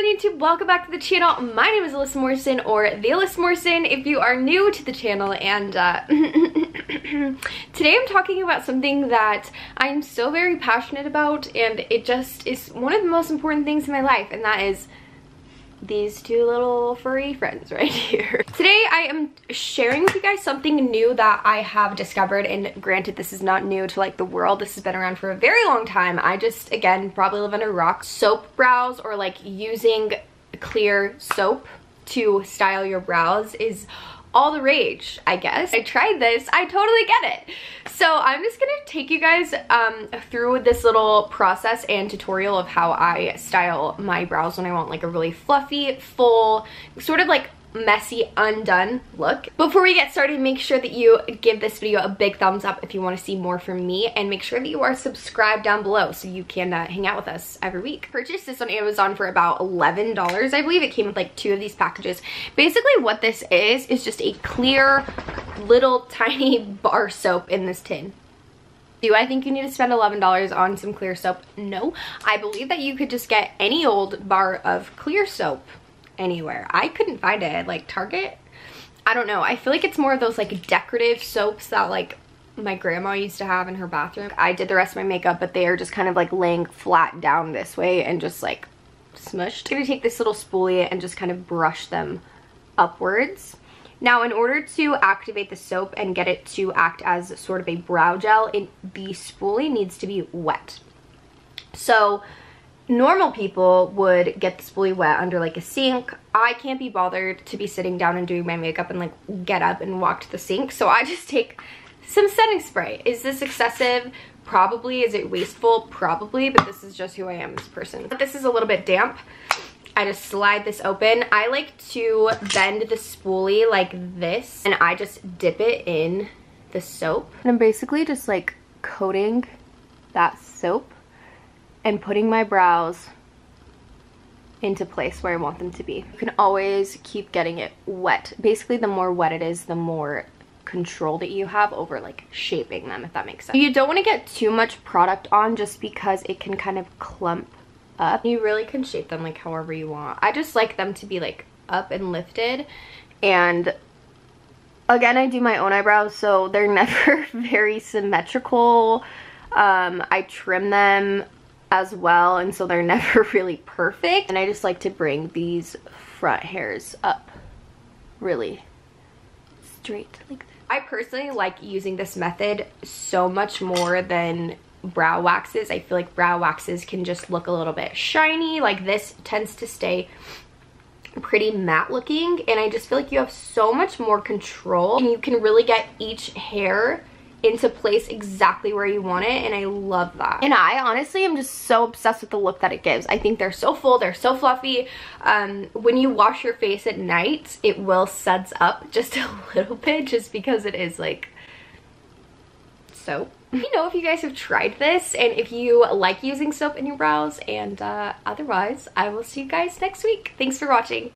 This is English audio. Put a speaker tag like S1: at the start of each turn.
S1: on YouTube? Welcome back to the channel. My name is Alyssa Morrison, or the Alyssa Morrison if you are new to the channel, and today I'm talking about something that I'm so very passionate about, and it just is one of the most important things in my life, and that is these two little furry friends right here. Today I am sharing with you guys something new that I have discovered, and granted this is not new to like the world, this has been around for a very long time. I just, again, probably live under a rock. Soap brows, or like using clear soap to style your brows, is all the rage, I guess. I tried this, I totally get it. So I'm just gonna take you guys through this little process and tutorial of how I style my brows when I want like a really fluffy, full, sort of like messy, undone look. Before we get started, make sure that you give this video a big thumbs up if you want to see more from me, and make sure that you are subscribed down below so you can hang out with us every week. Purchased this on Amazon for about $11, I believe. It came with like 2 of these packages. Basically what this is just a clear little tiny bar soap in this tin. Do I think you need to spend $11 on some clear soap? No. I believe that you could just get any old bar of clear soap anywhere. I couldn't find it at like Target. I don't know. I feel like it's more of those like decorative soaps that like my grandma used to have in her bathroom. I did the rest of my makeup, but they are just kind of like laying flat down this way and just like smushed. I'm gonna take this little spoolie and just kind of brush them upwards. Now, in order to activate the soap and get it to act as sort of a brow gel, the spoolie needs to be wet. So normal people would get the spoolie wet under like a sink. I can't be bothered to be sitting down and doing my makeup and like get up and walk to the sink, so I just take some setting spray. Is this excessive? Probably. Is it wasteful? Probably, but this is just who I am as a person. This is a little bit damp. I just slide this open. I like to bend the spoolie like this, and I just dip it in the soap. And I'm basically just like coating that soap and putting my brows into place where I want them to be. You can always keep getting it wet. Basically, the more wet it is, the more control that you have over like shaping them, if that makes sense. You don't want to get too much product on just because it can kind of clump up. You really can shape them like however you want. I just like them to be like up and lifted, and again, I do my own eyebrows, so they're never very symmetrical. I trim them as well, and so they're never really perfect, and I just like to bring these front hairs up really straight like that. I personally like using this method so much more than brow waxes. I feel like brow waxes can just look a little bit shiny. Like this tends to stay pretty matte looking, and I just feel like you have so much more control, and you can really get each hair into place exactly where you want it, and I love that. And I honestly am just so obsessed with the look that it gives. I think they're so full, they're so fluffy. When you wash your face at night, it will suds up just a little bit, just because it is like soap. Let me know if you guys have tried this and if you like using soap in your brows, and otherwise I will see you guys next week. Thanks for watching.